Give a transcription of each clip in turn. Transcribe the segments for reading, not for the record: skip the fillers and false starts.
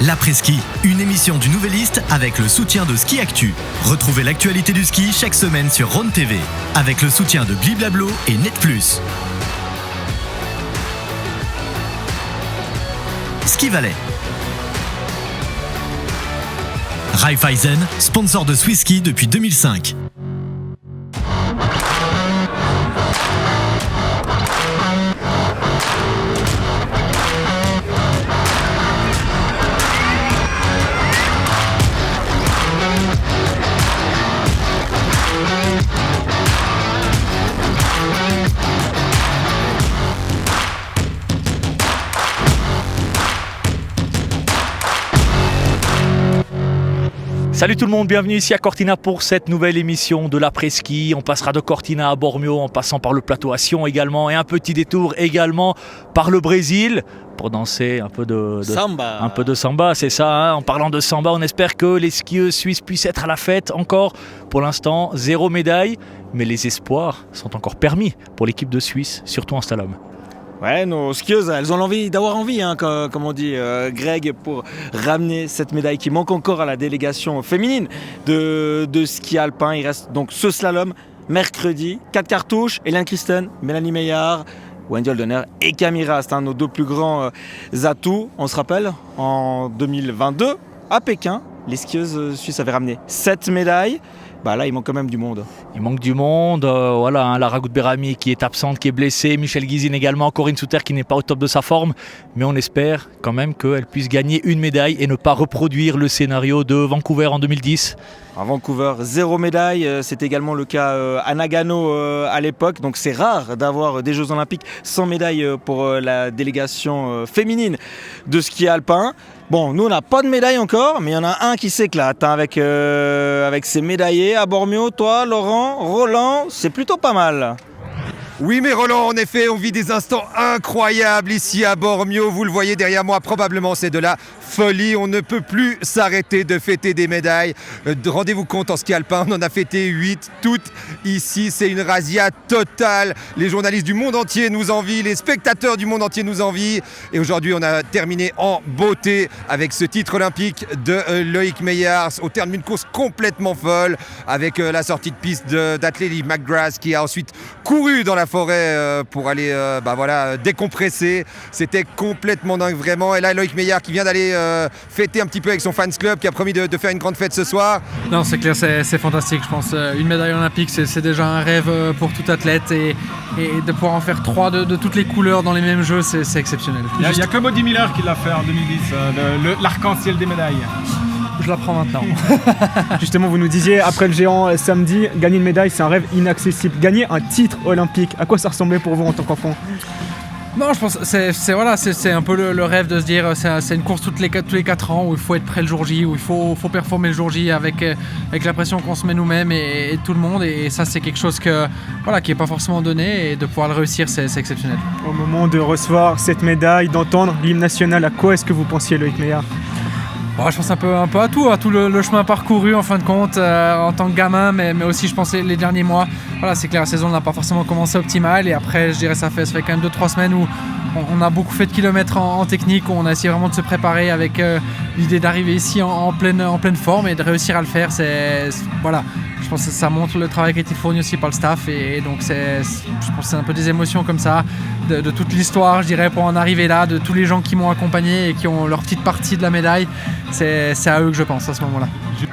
L'après-ski, une émission du Nouvelliste avec le soutien de Ski Actu. Retrouvez l'actualité du ski chaque semaine sur Rhône TV avec le soutien de Bliblablo et Net+. Ski Valais. Raiffeisen, sponsor de Swiss Ski depuis 2005. Salut tout le monde, bienvenue ici à Cortina pour cette nouvelle émission de l'après-ski. On passera de Cortina à Bormio en passant par le plateau à Sion également et un petit détour également par le Brésil pour danser un peu de samba. Un peu de samba, c'est ça. Hein. En parlant de samba, on espère que les skieuses suisses puissent être à la fête encore. Pour l'instant, 0 médaille, mais les espoirs sont encore permis pour l'équipe de Suisse, surtout en slalom. Ouais, nos skieuses, elles ont d'avoir envie, hein, comme on dit, Greg, pour ramener cette médaille qui manque encore à la délégation féminine de ski alpin. Il reste donc ce slalom mercredi, 4 cartouches, Hélène Christen, Mélanie Meillard, Wendy Holdener et Camille Rast, nos deux plus grands atouts. On se rappelle, en 2022, à Pékin, les skieuses suisses avaient ramené 7 médailles. Bah là, il manque quand même du monde. Il manque du monde, Lara Goudberami qui est absente, qui est blessée, Michel Guizine également, Corinne Souter qui n'est pas au top de sa forme, mais on espère quand même qu'elle puisse gagner une médaille et ne pas reproduire le scénario de Vancouver en 2010. À Vancouver, 0 médaille, c'est également le cas à Nagano à l'époque, donc c'est rare d'avoir des Jeux Olympiques sans médaille pour la délégation féminine de ski alpin. Bon, nous on n'a pas de médaille encore, mais il y en a un qui s'éclate avec ses médaillés à Bormio. Toi, Laurent, Roland, c'est plutôt pas mal. Oui mais Roland, en effet, on vit des instants incroyables ici à Bormio. Vous le voyez derrière moi, probablement c'est de la folie. On ne peut plus s'arrêter de fêter des médailles. Rendez-vous compte, en ski alpin, on en a fêté 8 toutes ici. C'est une razzia totale. Les journalistes du monde entier nous envient, les spectateurs du monde entier nous envient. Et aujourd'hui, on a terminé en beauté avec ce titre olympique de Loïc Meillard au terme d'une course complètement folle avec la sortie de piste d'Athlée McGrath qui a ensuite couru dans la forêt pour aller décompresser. C'était complètement dingue vraiment. Et là, Loïc Meillard qui vient d'aller fêter un petit peu avec son fans club, qui a promis de faire une grande fête ce soir. Non, c'est clair, c'est fantastique. Je pense une médaille olympique, c'est déjà un rêve pour tout athlète et de pouvoir en faire 3 de toutes les couleurs dans les mêmes jeux, c'est exceptionnel. Il y a que Maudit Miller qui l'a fait en 2010, l'arc-en-ciel des médailles. Je la prends maintenant. Justement, vous nous disiez, après le géant samedi, gagner une médaille, c'est un rêve inaccessible. Gagner un titre olympique, à quoi ça ressemblait pour vous en tant qu'enfant ? Non, je pense que c'est un peu le rêve de se dire c'est une course tous les 4 ans où il faut être prêt le jour J, où il faut performer le jour J avec la pression qu'on se met nous-mêmes et tout le monde. Et ça, c'est quelque chose qui n'est pas forcément donné et de pouvoir le réussir, c'est exceptionnel. Au moment de recevoir cette médaille, d'entendre l'hymne national, à quoi est-ce que vous pensiez, Loïc Meillard ? Je pense un peu à tout le chemin parcouru en fin de compte en tant que gamin, mais aussi je pensais les derniers mois. Voilà, c'est clair, la saison n'a pas forcément commencé optimale et après je dirais ça fait quand même 2-3 semaines où on a beaucoup fait de kilomètres en technique, où on a essayé vraiment de se préparer avec l'idée d'arriver ici en pleine forme et de réussir à le faire. Je pense que ça montre le travail qui a été fourni aussi par le staff et donc je pense que c'est un peu des émotions comme ça de toute l'histoire, je dirais, pour en arriver là, de tous les gens qui m'ont accompagné et qui ont leur petite partie de la médaille. C'est à eux que je pense à ce moment-là.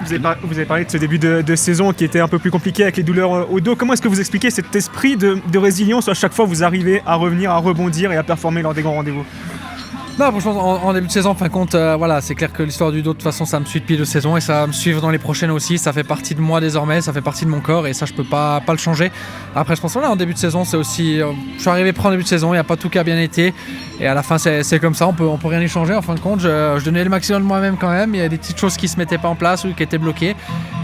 Vous avez parlé de ce début de saison qui était un peu plus compliqué avec les douleurs au dos. Comment est-ce que vous expliquez cet esprit de résilience où à chaque fois vous arrivez à revenir, à rebondir et à performer lors des grands rendez-vous ? Non, franchement, en début de saison, en fin de compte, c'est clair que l'histoire du dos, de toute façon, ça me suit depuis 2 saisons et ça va me suivre dans les prochaines aussi. Ça fait partie de moi désormais, ça fait partie de mon corps et ça, je peux pas le changer. Après, je pense en début de saison, c'est aussi. Je suis arrivé prendre en début de saison, il n'y a pas tout qui a bien été et à la fin, c'est comme ça, on peut rien y changer. En fin de compte, je donnais le maximum de moi-même quand même. Il y a des petites choses qui se mettaient pas en place ou qui étaient bloquées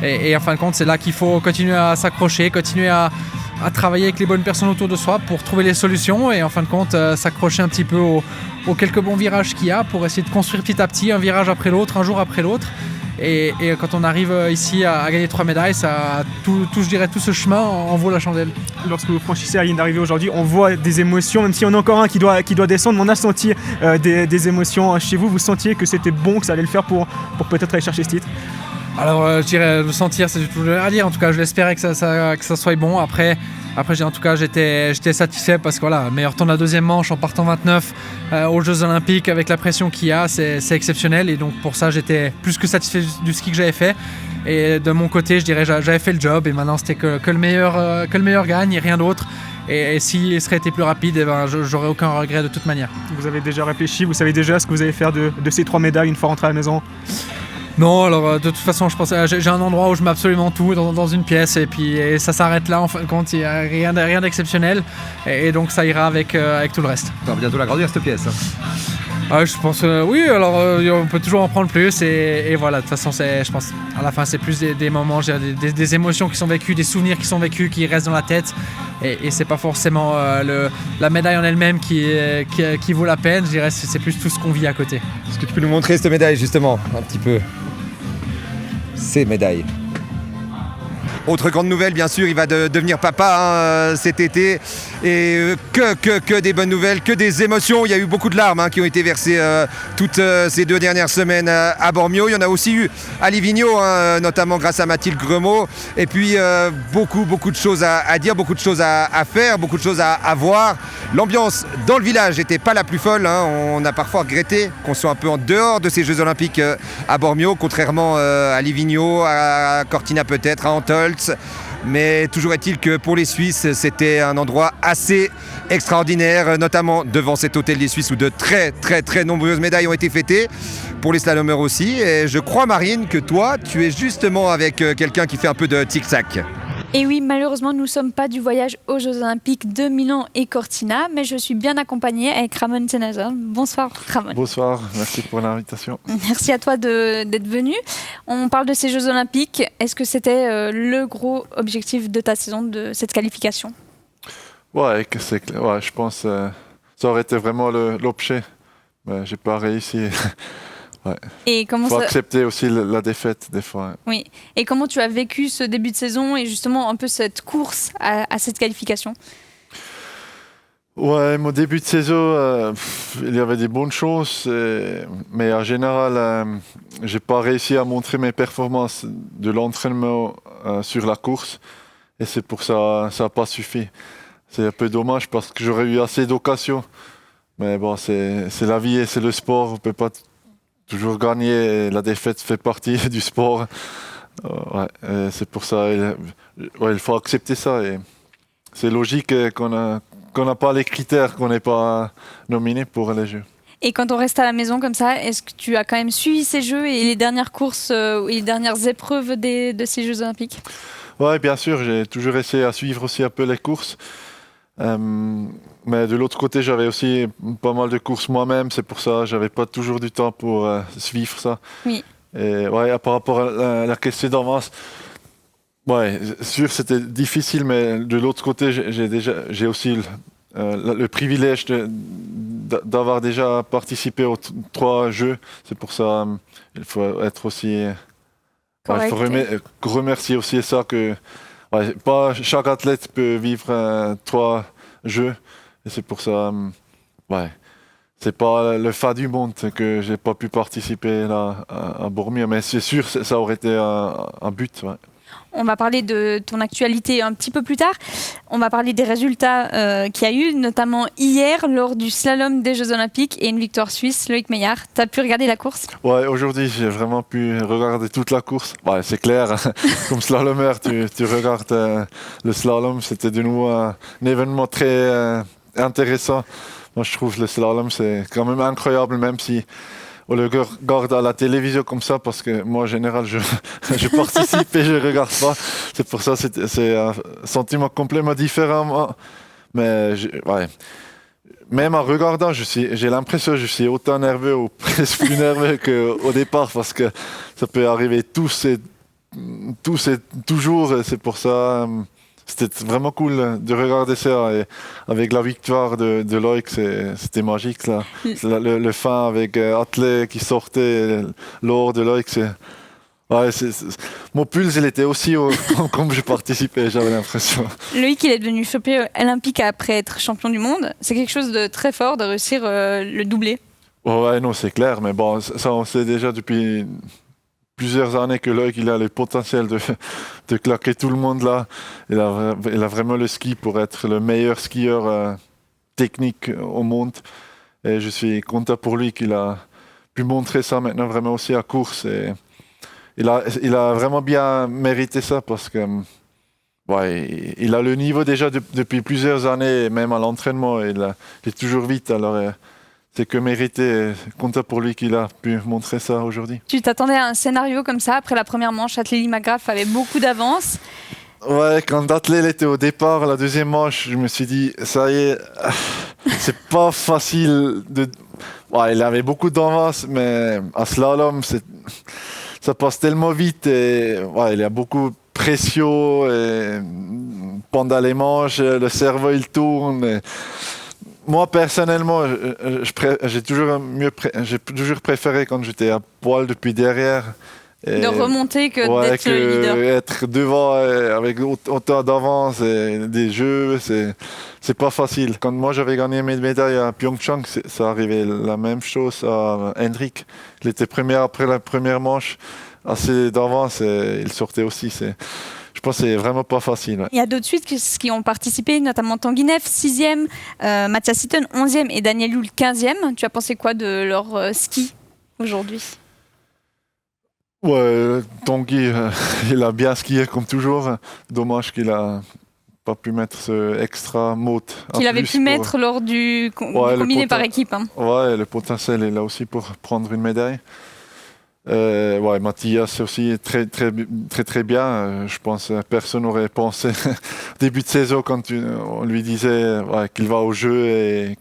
et en fin de compte, c'est là qu'il faut continuer à s'accrocher, continuer à travailler avec les bonnes personnes autour de soi pour trouver les solutions et en fin de compte s'accrocher un petit peu aux quelques bons virages qu'il y a pour essayer de construire petit à petit un virage après l'autre, un jour après l'autre Et quand on arrive ici à gagner 3 médailles, je dirais tout ce chemin en vaut la chandelle. Lorsque vous franchissez la ligne d'arrivée aujourd'hui, on voit des émotions, même s'il y en a encore un qui doit descendre, mais on a senti des émotions chez vous. Vous sentiez que c'était bon, que ça allait le faire pour peut-être aller chercher ce titre? Alors je dirais le sentir, c'est tout à dire. En tout cas, je l'espérais que ça soit bon. Après en tout cas, j'étais satisfait parce que voilà, meilleur temps de la deuxième manche en partant 29 aux Jeux Olympiques avec la pression qu'il y a, c'est exceptionnel. Et donc pour ça, j'étais plus que satisfait du ski que j'avais fait. Et de mon côté, je dirais j'avais fait le job et maintenant c'était que le meilleur gagne et rien d'autre. Et s'il serait été plus rapide, j'aurais aucun regret de toute manière. Vous avez déjà réfléchi, vous savez déjà ce que vous allez faire de ces 3 médailles une fois rentré à la maison? Non, alors de toute façon, je pense j'ai un endroit où je mets absolument tout dans une pièce et puis ça s'arrête là. En fin de compte, il n'y a rien d'exceptionnel et donc ça ira avec tout le reste. On va bientôt l'agrandir cette pièce. Je pense oui, alors on peut toujours en prendre plus et voilà, de toute façon, je pense à la fin, c'est plus des moments, des émotions qui sont vécues, des souvenirs qui sont vécus, qui restent dans la tête et c'est pas forcément la médaille en elle-même qui vaut la peine, je dirais, c'est plus tout ce qu'on vit à côté. Est-ce que tu peux nous montrer cette médaille justement, un petit peu? Ces médailles. Autre grande nouvelle, bien sûr, il va devenir papa cet été. Et que des bonnes nouvelles, que des émotions. Il y a eu beaucoup de larmes qui ont été versées toutes ces 2 dernières semaines à Bormio. Il y en a aussi eu à Livigno, notamment grâce à Mathilde Gremaud. Et puis beaucoup de choses à dire, beaucoup de choses à faire, beaucoup de choses à voir. L'ambiance dans le village n'était pas la plus folle. On a parfois regretté qu'on soit un peu en dehors de ces Jeux Olympiques à Bormio, contrairement à Livigno, à Cortina peut-être, à Antolz. Mais toujours est-il que pour les Suisses, c'était un endroit assez extraordinaire, notamment devant cet hôtel des Suisses où de très nombreuses médailles ont été fêtées. Pour les slalomeurs aussi. Et je crois, Marine, que toi, tu es justement avec quelqu'un qui fait un peu de tic-tac. Et oui, malheureusement, nous ne sommes pas du voyage aux Jeux Olympiques de Milan et Cortina, mais je suis bien accompagnée avec Ramon Senazon. Bonsoir, Ramon. Bonsoir, merci pour l'invitation. Merci à toi d'être venu. On parle de ces Jeux Olympiques. Est-ce que c'était le gros objectif de ta saison, de cette qualification? Ouais, c'est clair. Ouais, je pense que ça aurait été vraiment l'objet. Mais j'ai pas réussi. Ouais. Et comment faut accepter aussi la défaite des fois. Oui. Et comment tu as vécu ce début de saison et justement un peu cette course à cette qualification? Ouais, mon début de saison, il y avait des bonnes choses, mais en général, j'ai pas réussi à montrer mes performances de l'entraînement sur la course, et c'est pour ça ça n'a pas suffi. C'est un peu dommage parce que j'aurais eu assez d'occasions, mais bon, c'est la vie et c'est le sport, on peut pas toujours gagner, la défaite fait partie du sport. C'est pour ça, il faut accepter ça. Et c'est logique qu'on n'a pas les critères, qu'on n'est pas nominé pour les Jeux. Et quand on reste à la maison comme ça, est-ce que tu as quand même suivi ces Jeux et les dernières courses et les dernières épreuves de ces Jeux Olympiques? Oui, bien sûr, j'ai toujours essayé à suivre aussi un peu les courses. Mais de l'autre côté, j'avais aussi pas mal de courses moi-même, c'est pour ça que j'avais pas toujours du temps pour suivre ça. Oui. Et par rapport à la question d'avance, sûr c'était difficile, mais de l'autre côté, j'ai aussi le privilège d'avoir déjà participé aux 3 Jeux. C'est pour ça il faut être aussi, il faut remercier aussi ça que pas chaque athlète peut vivre 3 Jeux. Et c'est pour ça, c'est pas le fa du monde que j'ai pas pu participer là à Bormio, mais c'est sûr ça aurait été un but. Ouais. On va parler de ton actualité un petit peu plus tard. On va parler des résultats qu'il y a eu, notamment hier lors du slalom des Jeux Olympiques et une victoire suisse, Loïc Meillard. Tu as pu regarder la course? Ouais, aujourd'hui j'ai vraiment pu regarder toute la course. C'est clair, comme slalomeur, tu regardes le slalom, c'était de nouveau un événement très intéressant. Moi je trouve le slalom c'est quand même incroyable, même si on le regarde à la télévision comme ça, parce que moi en général je participe et je regarde pas. C'est pour ça c'est un sentiment complètement différent. Mais même en regardant, j'ai l'impression que je suis autant nerveux ou presque plus nerveux qu'au départ, parce que ça peut arriver tous et toujours. C'est pour ça. C'était vraiment cool de regarder ça, et avec la victoire de Loïc, c'était magique là. Le fin avec Atle qui sortait, l'or de Loïc, Ouais, mon pulse, il était aussi haut comme j'ai participé, j'avais l'impression. Loïc, il est devenu champion olympique après être champion du monde. C'est quelque chose de très fort de réussir le doublé. Ouais, non, c'est clair, mais bon, ça, on sait déjà depuis plusieurs années que Loïc, il a le potentiel de claquer tout le monde là. Il a vraiment le ski pour être le meilleur skieur technique au monde. Et je suis content pour lui qu'il a pu montrer ça maintenant vraiment aussi à course. Et il a vraiment bien mérité ça parce que il a le niveau déjà depuis plusieurs années, même à l'entraînement. Il est toujours vite, alors c'est que mérité. Content pour lui qu'il a pu montrer ça aujourd'hui. Tu t'attendais à un scénario comme ça après la première manche? Atlélie McGrath avait beaucoup d'avance. Ouais, quand Athlée était au départ, la deuxième manche, je me suis dit, ça y est, c'est pas facile de... Ouais, il avait beaucoup d'avance, mais à slalom, ça passe tellement vite et il y a beaucoup de pression et pendant les manches, le cerveau il tourne. Et moi personnellement, j'ai toujours préféré quand j'étais à poil depuis derrière. De remonter que d'être le leader. Être devant avec autant d'avance et des jeux, c'est pas facile. Quand moi j'avais gagné mes médailles à Pyeongchang, ça arrivait la même chose à Hendrik. Il était premier après la première manche, assez d'avance et il sortait aussi. Je pense que c'est vraiment pas facile. Ouais. Il y a d'autres Suisses qui ont participé, notamment Tanguy Neff, 6e, Mathias Sitten, 11e et Daniel Hull, 15e. Tu as pensé quoi de leur ski aujourd'hui ? Ouais, Tanguy, il a bien skié comme toujours. Dommage qu'il a pas pu mettre ce extra mot. Qu'il avait pu mettre lors du combiné par équipe. Hein. Ouais, le potentiel est là aussi pour prendre une médaille. Mathias aussi très bien. Je pense que personne n'aurait pensé début de saison quand on lui disait qu'il va au jeu et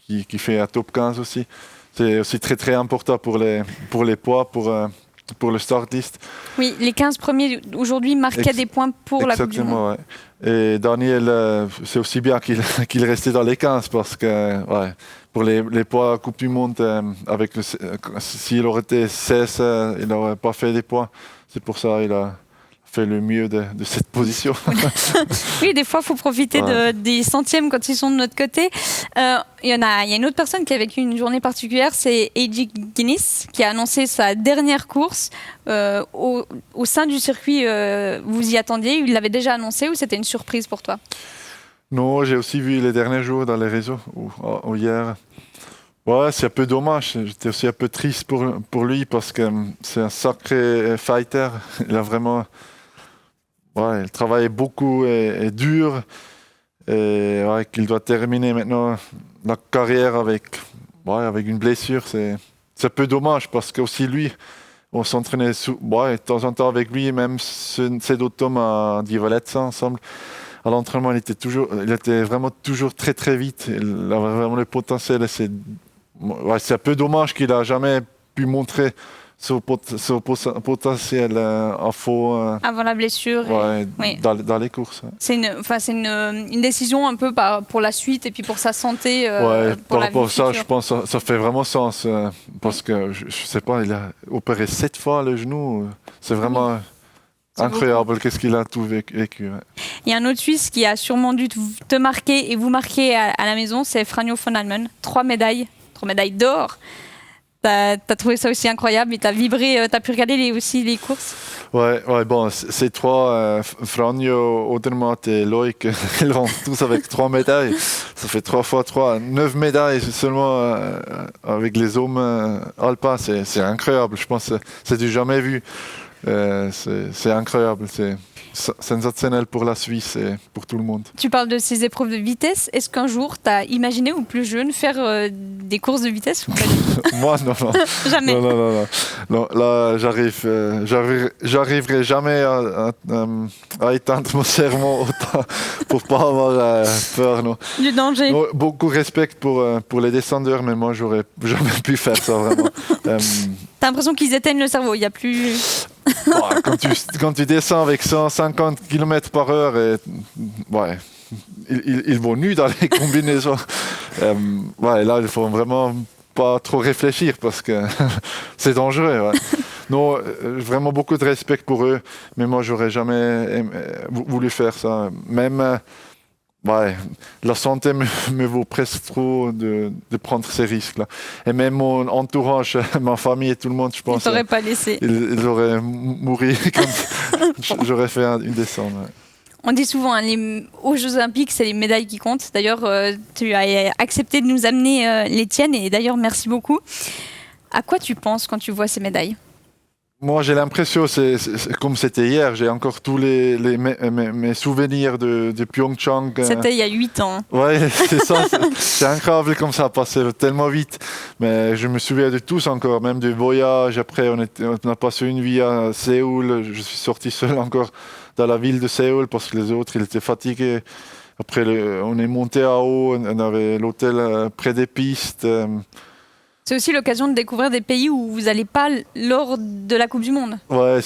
qu'il fait un top 15 aussi. C'est aussi très important pour les poids, pour le start list. Oui, les 15 premiers aujourd'hui marquaient des points pour la Coupe du Monde. Ouais. Et Daniel, c'est aussi bien qu'il restait dans les 15 parce que pour les poids Coupe du Monde, s'il aurait été 16, il n'aurait pas fait des points. C'est pour ça qu'il a fait le mieux de cette position. Oui, des fois, il faut profiter des centièmes quand ils sont de notre côté. Il y a une autre personne qui a vécu une journée particulière, c'est AJ Guinness, qui a annoncé sa dernière course au sein du circuit. Vous y attendiez? Il l'avait déjà annoncé ou c'était une surprise pour toi? Non, j'ai aussi vu les derniers jours dans les réseaux, ou hier. Ouais, c'est un peu dommage. J'étais aussi un peu triste pour lui parce que c'est un sacré fighter. Il a vraiment... il travaillait beaucoup et dur. Et qu'il doit terminer maintenant la carrière avec une blessure. C'est un peu dommage parce que aussi lui, on s'entraînait de temps en temps avec lui, même c'est d'autres hommes à Divalette ensemble. À l'entraînement, il était vraiment toujours très vite. Il avait vraiment le potentiel. Et c'est un peu dommage qu'il n'a jamais pu montrer son potentiel à faux. Avant la blessure. Oui. Dans les courses. C'est une décision un peu pour la suite et puis pour sa santé. Par rapport à ça, je pense que ça fait vraiment sens. Parce que, je ne sais pas, il a opéré 7 fois le genou. C'est vraiment... incroyable, qu'est-ce qu'il a tout vécu. Ouais. Il y a un autre Suisse qui a sûrement dû te marquer et vous marquer à la maison, c'est Franjo von Halmen. 3 médailles d'or. T'as trouvé ça aussi incroyable et t'as vibré, t'as pu regarder aussi les courses? Ouais, bon, ces 3, Franjo, Odermatt et Loïc, ils vont tous avec 3 médailles. Ça fait 3 fois 3, 9 médailles seulement avec les hommes alpins. C'est incroyable, je pense que c'est du jamais vu. C'est incroyable, c'est sensationnel pour la Suisse et pour tout le monde. Tu parles de ces épreuves de vitesse. Est-ce qu'un jour, tu as imaginé, ou plus jeune, faire des courses de vitesse? Moi, non. Jamais. Non, là, j'arriverai jamais à éteindre mon cerveau autant pour pas avoir peur. Non. Du danger. Non, beaucoup de respect pour les descendeurs, mais moi, j'aurais jamais pu faire ça, vraiment. T'as l'impression qu'ils éteignent le cerveau, il n'y a plus... Quand tu descends avec 150 km/h, ils vont nus dans les combinaisons. Là, il faut vraiment pas trop réfléchir parce que c'est dangereux. Ouais. Non, vraiment beaucoup de respect pour eux, mais moi j'aurais jamais voulu faire ça. Même la santé me vaut presque trop de prendre ces risques-là. Et même mon entourage, ma famille et tout le monde, je pense, ils t'auraient pas laissé. Ils auraient mouru quand j'aurais fait une descente. Ouais. On dit souvent, aux Jeux Olympiques, c'est les médailles qui comptent. D'ailleurs, tu as accepté de nous amener les tiennes, et d'ailleurs, merci beaucoup. À quoi tu penses quand tu vois ces médailles ? Moi, j'ai l'impression, c'est comme c'était hier, j'ai encore tous mes souvenirs de Pyeongchang. C'était il y a 8 ans. Oui, c'est ça. C'est incroyable comme ça a passé tellement vite. Mais je me souviens de tous encore, même du voyage. Après, on a passé une nuit à Séoul. Je suis sorti seul encore dans la ville de Séoul parce que les autres, ils étaient fatigués. Après, on est monté à haut, on avait l'hôtel près des pistes. C'est aussi l'occasion de découvrir des pays où vous n'allez pas lors de la Coupe du Monde. Ouais,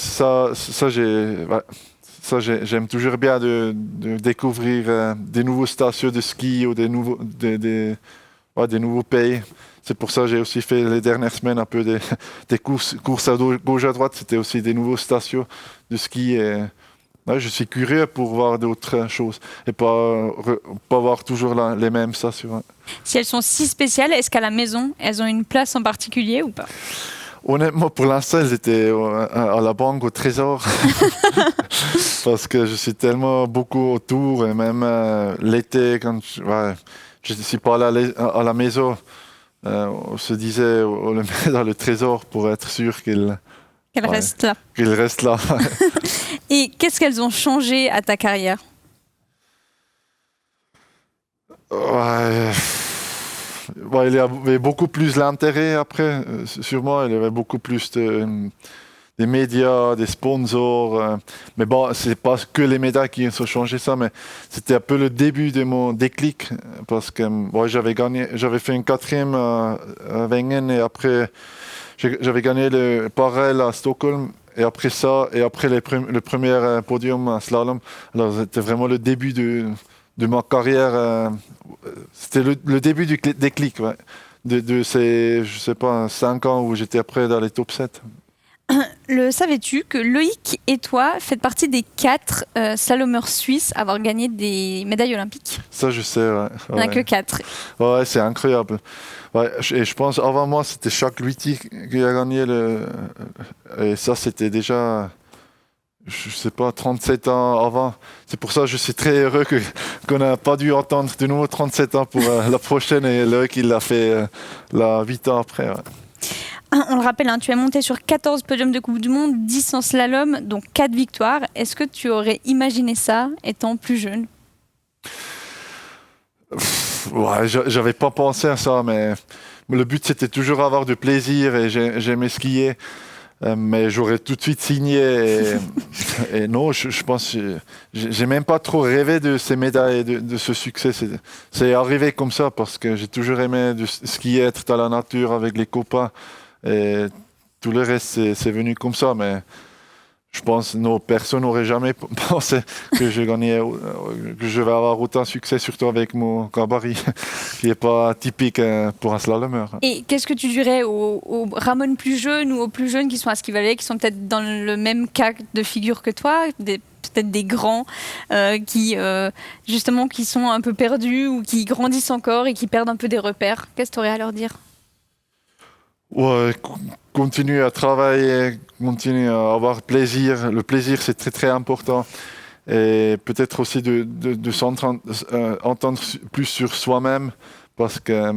j'aime toujours bien de découvrir des nouveaux stations de ski ou des nouveaux pays. C'est pour ça que j'ai aussi fait les dernières semaines un peu des courses à gauche à droite. C'était aussi des nouveaux stations de ski. Et, je suis curieux pour voir d'autres choses et pas voir toujours les mêmes stations. Si elles sont si spéciales, est-ce qu'à la maison, elles ont une place en particulier ou pas ? Honnêtement, pour l'instant, elles étaient à la banque, au trésor. Parce que je suis tellement beaucoup autour. Et même l'été, quand je ne suis pas à la maison, on se disait on le met dans le trésor pour être sûr qu'elle reste là. Qu'il reste là. Et qu'est-ce qu'elles ont changé à ta carrière ? Il y avait beaucoup plus d'intérêt après, sûrement. Il y avait beaucoup plus des médias, des sponsors. Mais bon, c'est pas que les médailles qui ont changé ça, mais c'était un peu le début de mon déclic. Parce que j'avais fait une 4e à Wengen et après, j'avais gagné le parallèle à Stockholm. Et après ça, et après le premier podium à slalom, alors c'était vraiment le début de ma carrière. C'était le début du déclic, ouais. de ces, 5 ans où j'étais après dans les top 7. Le savais-tu que Loïc et toi faites partie des 4 slalomeurs suisses à avoir gagné des médailles olympiques ? Ça, je sais, ouais. Il n'y en a que 4. Ouais, c'est incroyable. Ouais, et je pense, avant moi, c'était Jacques Luity qui a gagné et ça, c'était déjà, 37 ans avant. C'est pour ça que je suis très heureux qu'on n'a pas dû attendre de nouveau 37 ans pour la prochaine. Et Loïc, il l'a fait 8 ans après. Ouais. On le rappelle, tu es monté sur 14 podiums de Coupe du Monde, 10 en slalom, donc 4 victoires. Est-ce que tu aurais imaginé ça étant plus jeune ? Ouais, j'avais pas pensé à ça, mais le but c'était toujours avoir du plaisir et j'aimais skier. Mais j'aurais tout de suite signé et non, je pense que j'ai même pas trop rêvé de ces médailles, de ce succès. C'est arrivé comme ça parce que j'ai toujours aimé skier, être dans la nature avec les copains et tout le reste c'est venu comme ça. Mais je pense que personne n'aurait jamais pensé que je vais avoir autant de succès, surtout avec mon gabarit, qui n'est pas typique pour un slalomeur. Et qu'est-ce que tu dirais aux Ramon plus jeunes ou aux plus jeunes qui sont à Ski Valley, qui sont peut-être dans le même cas de figure que toi, peut-être des grands qui sont un peu perdus ou qui grandissent encore et qui perdent un peu des repères ? Qu'est-ce que tu aurais à leur dire ? Ouais, continuer à travailler, continuer à avoir plaisir. Le plaisir, c'est très très important. Et peut-être aussi de s'entendre plus sur soi-même parce que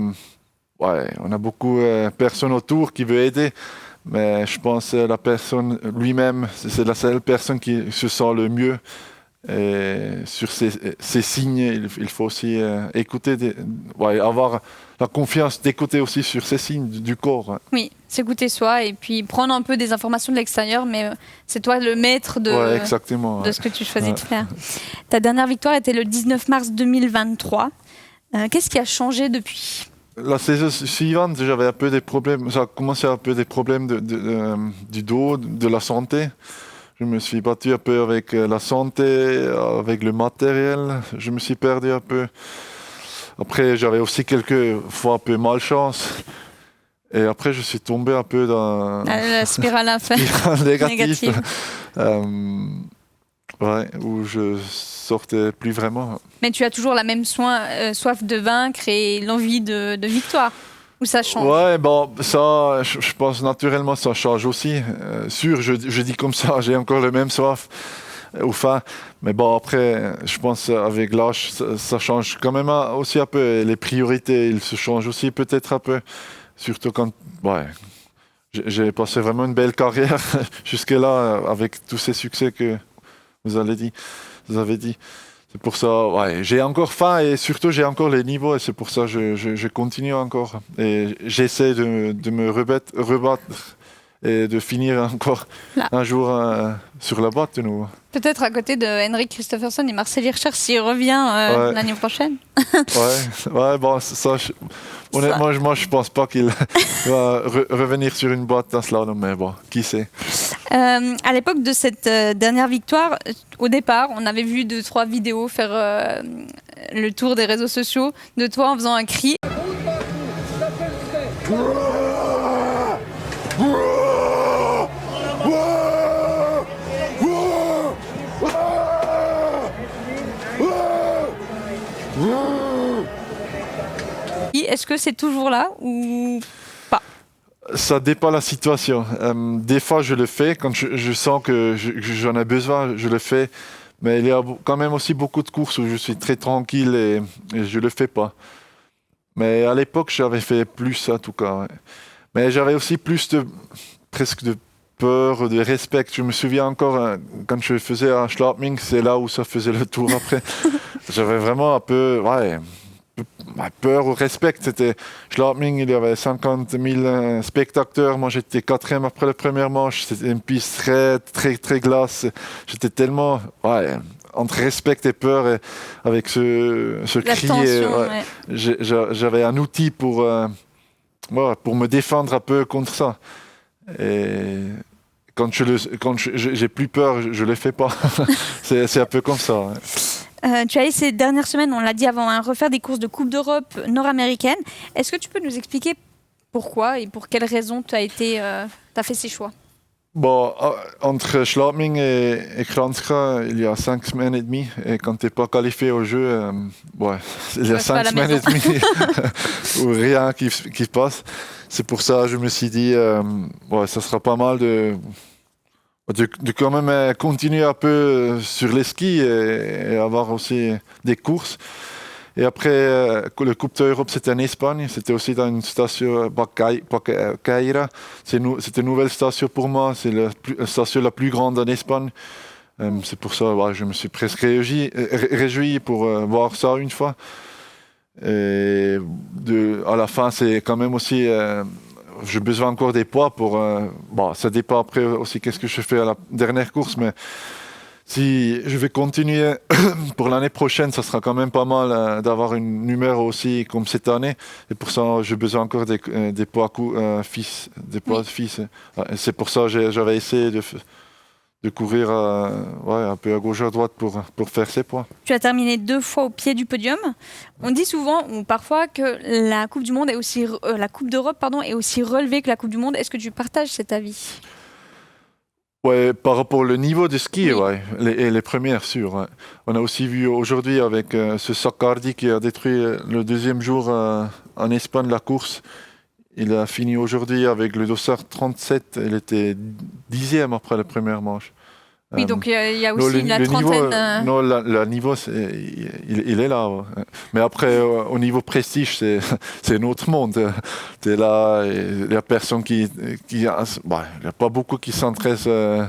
on a beaucoup de personnes autour qui veulent aider. Mais je pense que la personne lui-même, c'est la seule personne qui se sent le mieux. Et sur ces signes, il faut aussi écouter, avoir la confiance d'écouter aussi sur ces signes du corps. Oui, s'écouter soi et puis prendre un peu des informations de l'extérieur, mais c'est toi le maître de ce que tu choisis de faire. Ta dernière victoire était le 19 mars 2023. Qu'est-ce qui a changé depuis ? La saison suivante, j'avais un peu des problèmes. Ça a commencé un peu des problèmes du dos, de la santé. Je me suis battu un peu avec la santé, avec le matériel. Je me suis perdu un peu. Après, j'avais aussi quelques fois un peu malchance. Et après, je suis tombé un peu dans La spirale négative. Où je sortais plus vraiment. Mais tu as toujours la même soif de vaincre et l'envie de victoire. Ou ça change? Ouais, bon, ça, je pense naturellement ça change aussi. Je dis comme ça, j'ai encore le même soif au fin. Mais bon, après, je pense avec l'âge, ça change quand même aussi un peu. Et les priorités, ils se changent aussi peut-être un peu. Surtout quand, j'ai passé vraiment une belle carrière jusque-là avec tous ces succès que vous avez dit. C'est pour ça, j'ai encore faim et surtout j'ai encore les niveaux et c'est pour ça que je continue encore. Et j'essaie de me rebattre et de finir encore un jour sur la boîte de nouveau. Peut-être à côté de Henrik Kristoffersen et Marcel Hirscher s'il revient l'année prochaine. Bon, ça, honnêtement, moi je pense pas qu'il va revenir sur une boîte d'un slalom, mais bon, qui sait. À l'époque de cette dernière victoire, au départ, on avait vu 2-3 vidéos faire le tour des réseaux sociaux de toi en faisant un cri. Est-ce que c'est toujours là ou pas? Ça dépend de la situation. Des fois, je le fais. Quand je sens que j'en ai besoin, je le fais. Mais il y a quand même aussi beaucoup de courses où je suis très tranquille et je le fais pas. Mais à l'époque, j'avais fait plus, en tout cas. Ouais. Mais j'avais aussi plus presque de peur, de respect. Je me souviens encore, quand je faisais un Schladming, c'est là où ça faisait le tour après. J'avais vraiment un peu... peur ou respect. C'était Schladming, il y avait 50 000 spectateurs. Moi, j'étais 4e après la première manche. C'était une piste très, très, très glace. J'étais tellement entre respect et peur et avec ce cri. J'avais un outil pour me défendre un peu contre ça. Et quand j'ai plus peur, je le fais pas. c'est un peu comme ça. Ouais. Tu as eu ces dernières semaines, on l'a dit avant, refaire des courses de Coupe d'Europe nord-américaine. Est-ce que tu peux nous expliquer pourquoi et pour quelles raisons tu as fait ces choix? Bon, entre Schladming et Kranjska, il y a 5 semaines et demie. Et quand tu n'es pas qualifié au jeu, il y a 5 semaines et demie où rien qui se passe. C'est pour ça que je me suis dit, ça sera pas mal de quand même continuer un peu sur les skis et avoir aussi des courses. Et après, le Coupe d'Europe, c'était en Espagne. C'était aussi dans une station Bacaira. C'était une nouvelle station pour moi. C'est la station la plus grande en Espagne. C'est pour ça que je me suis presque réjoui pour voir ça une fois. Et à la fin, c'est quand même aussi... j'ai besoin encore des poids pour... ça dépend après aussi qu'est-ce que je fais à la dernière course, mais si je vais continuer pour l'année prochaine, ça sera quand même pas mal d'avoir un numéro aussi comme cette année. Et pour ça, j'ai besoin encore des poids fixes. C'est pour ça que j'avais essayé de courir un peu à gauche à droite pour faire ces points. Tu as terminé 2 fois au pied du podium. On dit souvent ou parfois que la Coupe du Monde est aussi la Coupe d'Europe est aussi relevée que la Coupe du Monde. Est-ce que tu partages cet avis? Ouais, par rapport au niveau de ski, les premières, sûr. Ouais. On a aussi vu aujourd'hui avec ce Saccardi qui a détruit le deuxième jour en Espagne la course. Il a fini aujourd'hui avec le dossard 37. Il était 10e après la première manche. Oui, donc il y a aussi la trentaine. Le niveau, il est là. Ouais. Mais après, au niveau prestige, c'est un autre monde. Tu es là, il n'y a personne il n'y a pas beaucoup qui s'intéressent.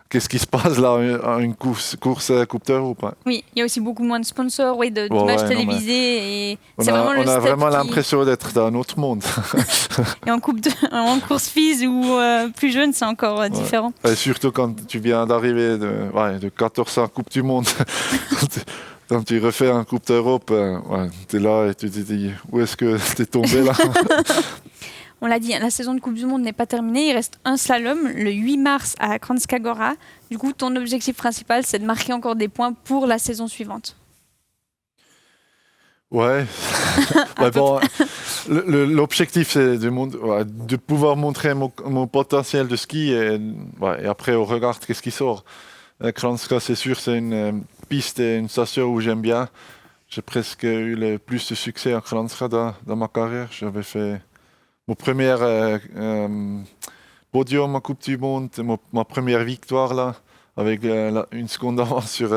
Qu'est-ce qui se passe là en une course Coupe d'Europe? Ouais. Oui, il y a aussi beaucoup moins de sponsors, d'images télévisées. Et on a vraiment l'impression d'être dans un autre monde. Et en course FIS ou plus jeune, c'est encore différent. Et surtout quand tu viens d'arriver de 14 Coupe du Monde. Quand tu refais un Coupe d'Europe, tu es là et tu te dis où est-ce que tu es tombé là? On l'a dit, la saison de Coupe du Monde n'est pas terminée. Il reste un slalom le 8 mars à Kranjska Gora. Du coup, ton objectif principal, c'est de marquer encore des points pour la saison suivante. Ouais. L'objectif, c'est de pouvoir montrer mon potentiel de ski et après, on regarde qu'est-ce qui sort. Kranjska, c'est sûr, c'est une piste et une station où j'aime bien. J'ai presque eu le plus de succès à Kranjska dans ma carrière. J'avais fait mon premier podium en Coupe du Monde, ma première victoire là, avec une seconde d'avance sur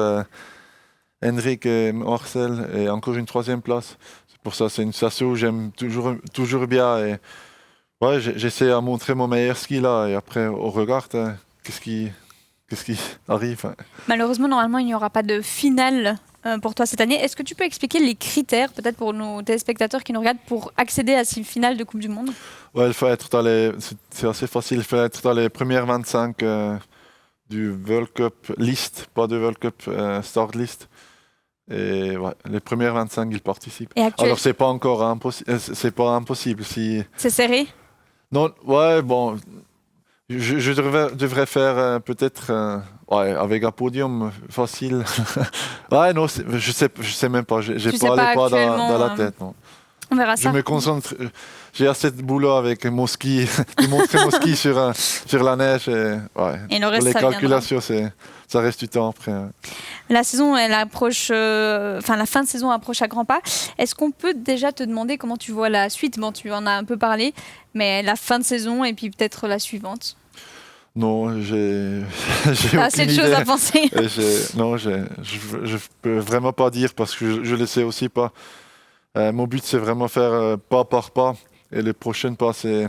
Henrik et Marcel et encore une 3e place. C'est pour ça, c'est une station où j'aime toujours bien. Et j'essaie à montrer mon meilleur ski là et après on regarde qu'est-ce qui arrive. Malheureusement, normalement, il n'y aura pas de finale pour toi cette année. Est-ce que tu peux expliquer les critères, peut-être pour nos téléspectateurs qui nous regardent, pour accéder à ces finales de Coupe du Monde? Ouais, il faut être c'est assez facile, il faut être dans les premières 25 du World Cup list, pas de World Cup start list. Et les premières 25, ils participent. Alors c'est pas encore c'est pas impossible si. C'est serré? Non, bon. Je devrais faire peut-être avec un podium facile. Non, je sais même pas. J'ai pas les pas dans la tête. Non. On verra ça. Je me concentre. J'ai assez de boulot avec mon ski, de montrer mon ski sur la neige. Et le reste, les calculations, ça reste du temps après. La saison, elle approche. La fin de saison approche à grands pas. Est-ce qu'on peut déjà te demander comment tu vois la suite? Bon, tu en as un peu parlé, mais la fin de saison et puis peut-être la suivante. Non, j'ai assez de choses à penser. Je peux vraiment pas dire parce que je le sais aussi pas. Mon but, c'est vraiment faire pas par pas. Et les prochaines pas, c'est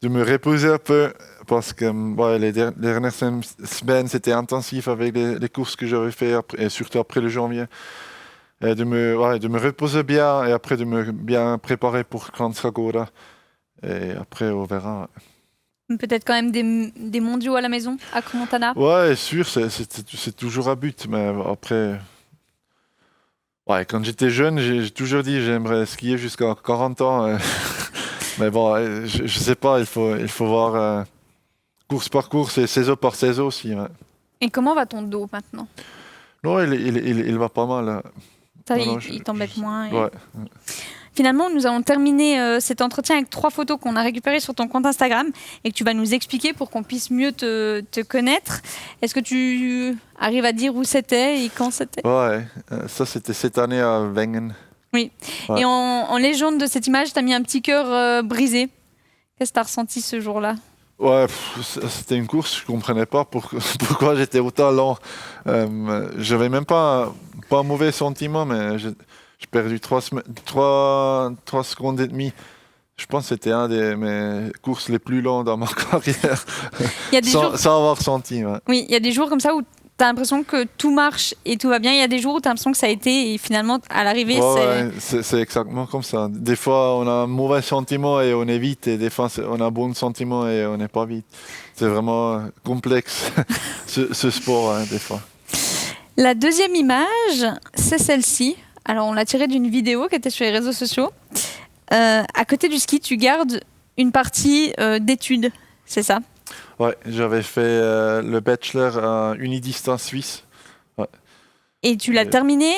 de me reposer un peu parce que les dernières semaines, c'était intensif avec les courses que j'avais fait et surtout après le janvier. Et de me reposer bien et après de me bien préparer pour Kranjska Gora. Et après, on verra. Peut-être quand même des mondiaux à la maison, à Crans-Montana? Ouais, sûr, c'est toujours un but, mais après... quand j'étais jeune, j'ai toujours dit j'aimerais skier jusqu'à 40 ans. Mais bon, je sais pas, il faut voir course par course et saison par saison aussi. Ouais. Et comment va ton dos maintenant? Non, il va pas mal. Il t'embête moins. Ouais. Finalement, nous allons terminer cet entretien avec 3 photos qu'on a récupérées sur ton compte Instagram et que tu vas nous expliquer pour qu'on puisse mieux te connaître. Est-ce que tu arrives à dire où c'était et quand c'était? Ouais, ça c'était cette année à Wengen. Oui. Ouais. Et en légende de cette image, tu as mis un petit cœur brisé. Qu'est-ce que tu as ressenti ce jour-là? Ouais, c'était une course, je comprenais pas pourquoi j'étais autant lent. J'avais même pas un mauvais sentiment, mais j'ai perdu 3 secondes et demie. Je pense que c'était un de mes courses les plus longues dans ma carrière. Sans avoir senti. Ouais. Oui, il y a des jours comme ça où tu as l'impression que tout marche et tout va bien. Il y a des jours où tu as l'impression que ça a été et finalement, à l'arrivée, c'est exactement comme ça. Des fois, on a un mauvais sentiment et on est vite. Et des fois, on a un bon sentiment et on n'est pas vite. C'est vraiment complexe, ce sport, des fois. La deuxième image, c'est celle-ci. Alors, on l'a tirée d'une vidéo qui était sur les réseaux sociaux. À côté du ski, tu gardes une partie d'études, c'est ça? Ouais, j'avais fait le bachelor à Unidistance Suisse. Ouais. Et tu l'as terminé?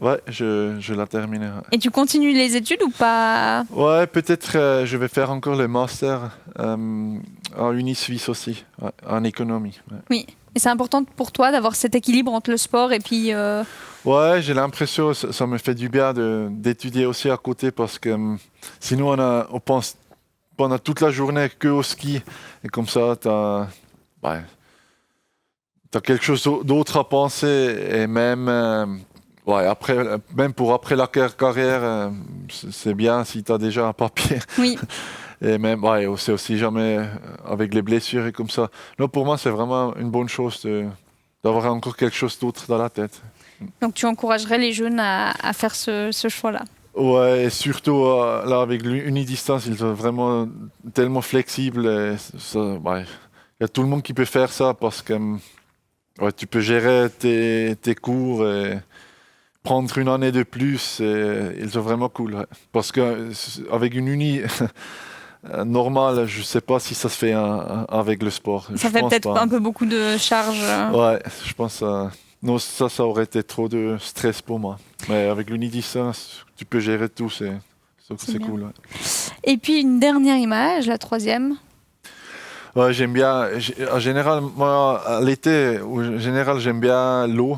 Ouais, je l'ai terminé. Ouais. Et tu continues les études ou pas? Ouais, peut-être je vais faire encore le master en Uni Suisse aussi, en économie. Ouais. Oui, et c'est important pour toi d'avoir cet équilibre entre le sport et puis... Ouais, j'ai l'impression que ça me fait du bien d'étudier aussi à côté parce que sinon on pense pendant toute la journée que au ski et comme ça t'as quelque chose d'autre à penser et même après la carrière c'est bien si t'as déjà un papier. Oui. Et même c'est aussi jamais avec les blessures et comme ça. Non, pour moi c'est vraiment une bonne chose d'avoir encore quelque chose d'autre dans la tête. Donc tu encouragerais les jeunes à faire ce choix-là? Ouais, et surtout là avec l'unidistance, ils sont vraiment tellement flexibles. Il y a tout le monde qui peut faire ça parce que tu peux gérer tes cours et prendre une année de plus. Et ils sont vraiment cool. Ouais. Parce qu'avec une uni normale, je ne sais pas si ça se fait avec le sport. Ça fait peut-être un peu beaucoup de charges. Ouais, je pense... Non, ça aurait été trop de stress pour moi. Mais avec l'unidistance, tu peux gérer tout, c'est Donc C'est c'est bien. cool. Ouais. Et puis une dernière image, la troisième. Ouais, j'aime bien. En général, moi, à l'été, en général, j'aime bien l'eau.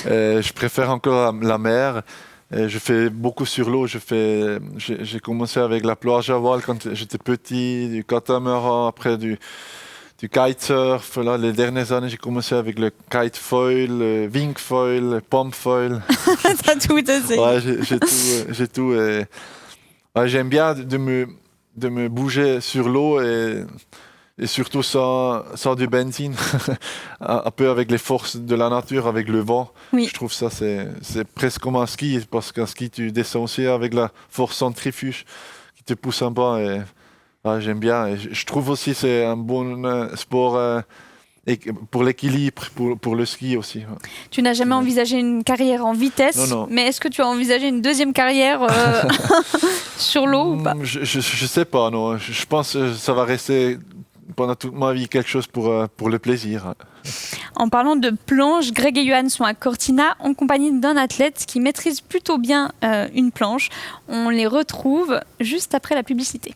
Je préfère encore la mer. Et je fais beaucoup sur l'eau. J'ai commencé avec la plage à voile quand j'étais petit, du catamaran, après du kitesurf. Là, les dernières années, j'ai commencé avec le kite foil, le wing foil, le pump foil. T'as tout essayé. Ouais, j'ai tout. Et, ouais, j'aime bien de me bouger sur l'eau et surtout sans du benzine, un peu avec les forces de la nature, avec le vent. Oui. Je trouve ça, c'est presque comme un ski, parce qu'un ski, tu descends aussi avec la force centrifuge qui te pousse en bas. Et, ouais, j'aime bien. Et je trouve aussi que c'est un bon sport pour l'équilibre, pour le ski aussi. Ouais. Tu n'as jamais envisagé une carrière en vitesse, Non. mais est-ce que tu as envisagé une deuxième carrière sur l'eau ou pas? Je sais pas, non. Je pense que ça va rester pendant toute ma vie quelque chose pour le plaisir. En parlant de planche, Greg et Johan sont à Cortina en compagnie d'un athlète qui maîtrise plutôt bien une planche. On les retrouve juste après la publicité.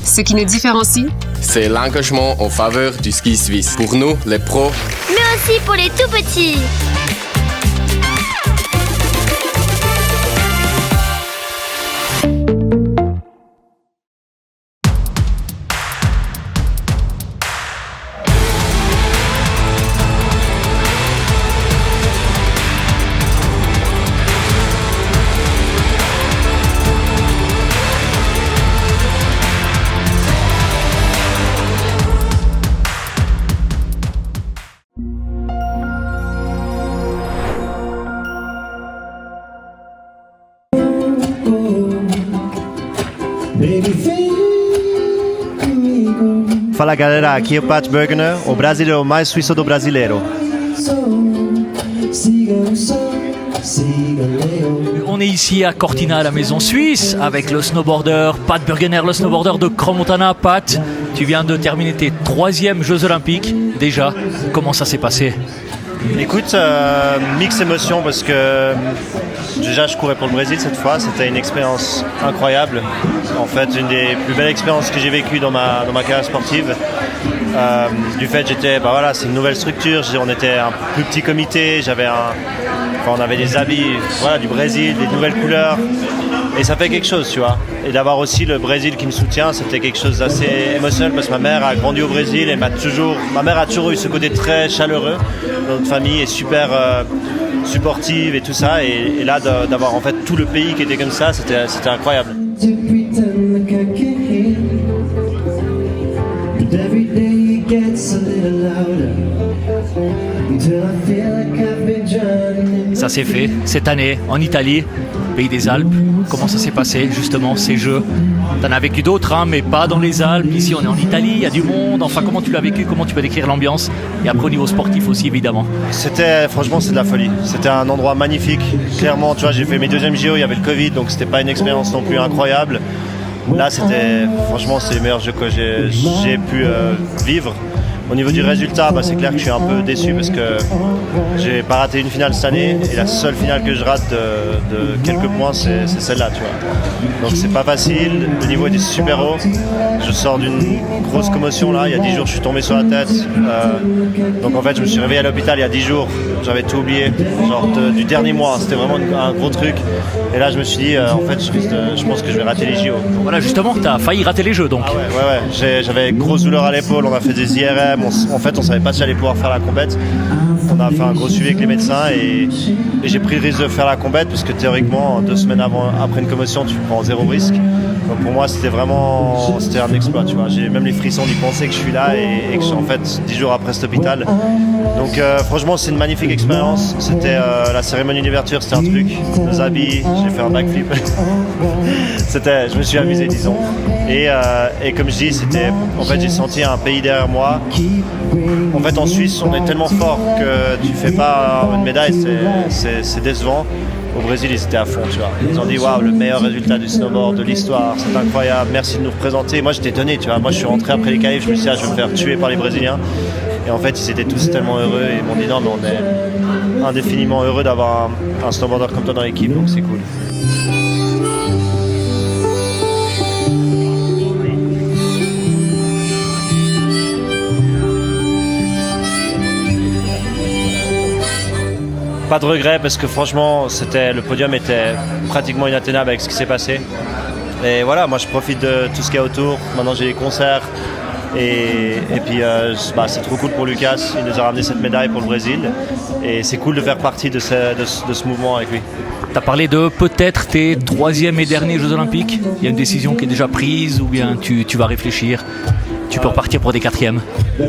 Ce qui nous différencie, c'est l'engagement en faveur du ski suisse. Pour nous, les pros, mais aussi pour les tout petits. Fala galera, aqui é o Pat Bergener, o brasileiro mais suíço do brasileiro. On est ici à Cortina, à la maison suisse, avec le snowboarder Pat Bergener, le snowboarder de Crans-Montana. Pat, tu viens de terminer tes 3e Jeux Olympiques. Déjà, comment ça s'est passé? Écoute, mix émotion parce que déjà je courais pour le Brésil cette fois, c'était une expérience incroyable. En fait, une des plus belles expériences que j'ai vécues dans ma carrière sportive. Du fait, c'est une nouvelle structure, on était un plus petit comité, on avait des habits du Brésil, des nouvelles couleurs. Et ça fait quelque chose, tu vois. Et d'avoir aussi le Brésil qui me soutient, c'était quelque chose d'assez émotionnel parce que ma mère a grandi au Brésil et ma mère a toujours eu ce côté très chaleureux. Notre famille est super supportive et tout ça. Et là, d'avoir en fait tout le pays qui était comme ça, c'était incroyable. Ça s'est fait cette année en Italie, pays des Alpes. Comment ça s'est passé justement ces Jeux? T'en as vécu d'autres, hein, mais pas dans les Alpes. Ici on est en Italie, il y a du monde. Enfin, comment tu l'as vécu? Comment tu peux décrire l'ambiance? Et après au niveau sportif aussi évidemment. Franchement, c'est de la folie. C'était un endroit magnifique. Clairement, tu vois, j'ai fait mes 2e JO, il y avait le Covid, donc c'était pas une expérience non plus incroyable. Là, franchement, c'est les meilleurs jeux que j'ai pu vivre. Au niveau du résultat, c'est clair que je suis un peu déçu parce que j'ai pas raté une finale cette année et la seule finale que je rate de quelques points, c'est celle-là, tu vois. Donc c'est pas facile, le niveau était super haut. Je sors d'une grosse commotion là, il y a 10 jours je suis tombé sur la tête. Donc en fait je me suis réveillé à l'hôpital il y a 10 jours, j'avais tout oublié, du dernier mois, c'était vraiment un gros truc. Et là je me suis dit en fait je pense que je vais rater les JO. Voilà, justement, t'as failli rater les Jeux donc. Ah ouais. J'avais grosse douleur à l'épaule, on a fait des IRM. En fait, on savait pas si j'allais pouvoir faire la compète. On a fait un gros suivi avec les médecins et j'ai pris le risque de faire la compète parce que théoriquement, 2 semaines après une commotion, tu prends 0 risque. Donc pour moi, c'était un exploit. Tu vois. J'ai même les frissons d'y penser que je suis là et que je suis en fait 10 jours après cet hôpital. Donc franchement, c'est une magnifique magnifique expérience. C'était la cérémonie d'ouverture, c'était un truc. Nos habits, j'ai fait un backflip. Je me suis amusé, disons. Et comme je dis, en fait, j'ai senti un pays derrière moi. En fait, en Suisse, on est tellement fort que tu fais pas une médaille, c'est décevant. Au Brésil, ils étaient à fond, tu vois. Ils ont dit, waouh, le meilleur résultat du snowboard, de l'histoire, c'est incroyable, merci de nous représenter. Moi, j'étais étonné, tu vois. Moi, je suis rentré après les qualifs, je me suis dit, je vais me faire tuer par les Brésiliens. Et en fait, ils étaient tous tellement heureux et ils m'ont dit, non, mais on est indéfiniment heureux d'avoir un snowboarder comme toi dans l'équipe, donc c'est cool. Pas de regret parce que franchement, le podium était pratiquement inatteignable avec ce qui s'est passé. Et voilà, moi je profite de tout ce qu'il y a autour. Maintenant j'ai les concerts et puis c'est trop cool pour Lucas. Il nous a ramené cette médaille pour le Brésil et c'est cool de faire partie de ce mouvement avec lui. Tu as parlé de peut-être tes 3e et derniers Jeux Olympiques. Il y a une décision qui est déjà prise ou bien tu vas réfléchir? Tu peux repartir pour des 4e?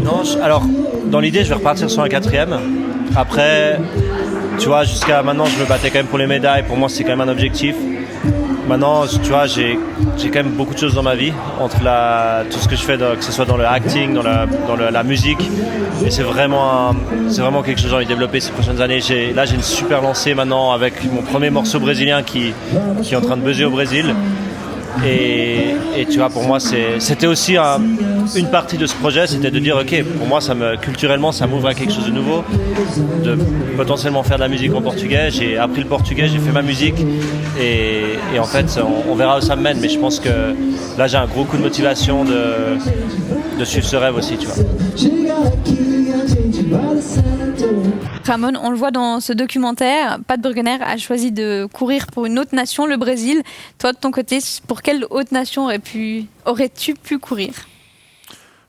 Non, alors dans l'idée je vais repartir sur un 4e. Après, tu vois, jusqu'à maintenant, je me battais quand même pour les médailles. Pour moi, c'est quand même un objectif. Maintenant, tu vois, j'ai quand même beaucoup de choses dans ma vie, entre tout ce que je fais, que ce soit dans le acting, dans la musique. Et c'est vraiment quelque chose que j'ai envie de développer ces prochaines années. Là, j'ai une super lancée maintenant avec mon premier morceau brésilien qui est en train de buzzer au Brésil. Et tu vois, pour moi, c'était aussi une partie de ce projet, c'était de dire, ok, pour moi, culturellement, ça m'ouvre à quelque chose de nouveau, de potentiellement faire de la musique en portugais. J'ai appris le portugais, j'ai fait ma musique, et en fait, on verra où ça me mène. Mais je pense que là, j'ai un gros coup de motivation de suivre ce rêve aussi, tu vois. Ramon, on le voit dans ce documentaire, Pat Burgener a choisi de courir pour une autre nation, le Brésil. Toi, de ton côté, pour quelle autre nation aurais-tu pu courir?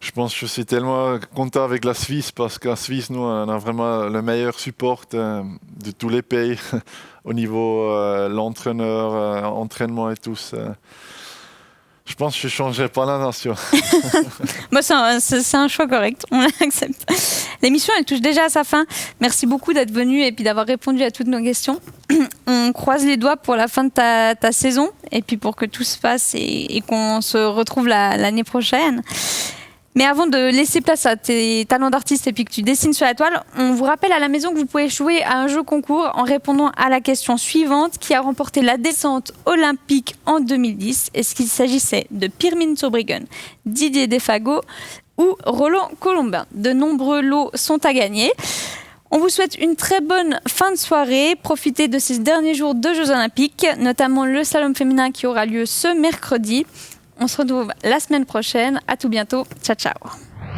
Je pense que je suis tellement content avec la Suisse parce qu'en Suisse, nous, on a vraiment le meilleur support de tous les pays au niveau l'entraîneur, entraînement et tout ça. Je pense que je ne changerai pas la nation. Bah, c'est un choix correct, on l'accepte. L'émission, elle touche déjà à sa fin. Merci beaucoup d'être venu et puis d'avoir répondu à toutes nos questions. On croise les doigts pour la fin de ta saison et puis pour que tout se passe et qu'on se retrouve l'année prochaine. Mais avant de laisser place à tes talents d'artiste et puis que tu dessines sur la toile, on vous rappelle à la maison que vous pouvez jouer à un jeu concours en répondant à la question suivante: qui a remporté la descente olympique en 2010? Est-ce qu'il s'agissait de Pirmin Zurbriggen, Didier Defago ou Roland Colombin? De nombreux lots sont à gagner. On vous souhaite une très bonne fin de soirée. Profitez de ces derniers jours de Jeux Olympiques, notamment le slalom féminin qui aura lieu ce mercredi. On se retrouve la semaine prochaine. À tout bientôt. Ciao, ciao.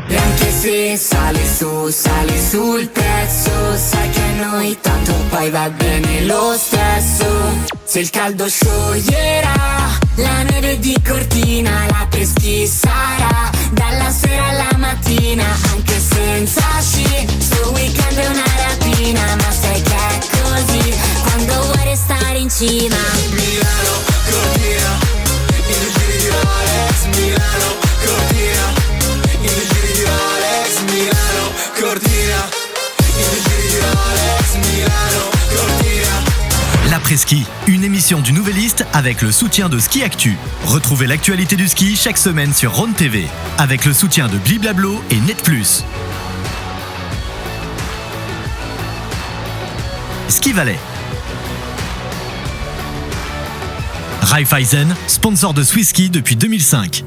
E anche se sale sul pezzo, sai che a noi tanto poi va bene lo stesso. Se il caldo scioglierà la neve di Cortina, la peschi sarà dalla sera alla mattina, anche senza sci. Sto weekend è una rapina, ma sai che è così quando vuoi restare in cima. Milano, Cortina, il giro di Alex, Milano, Cortina, il giro di Alex, Milano, Cortina, il giro di Alex, Milano, Cortina. L'après-ski, une émission du Nouvelliste avec le soutien de Ski Actu. Retrouvez l'actualité du ski chaque semaine sur Ron TV avec le soutien de Bliblablo et Net Plus. Ski Valais. Raiffeisen, sponsor de Swiss Ski depuis 2005.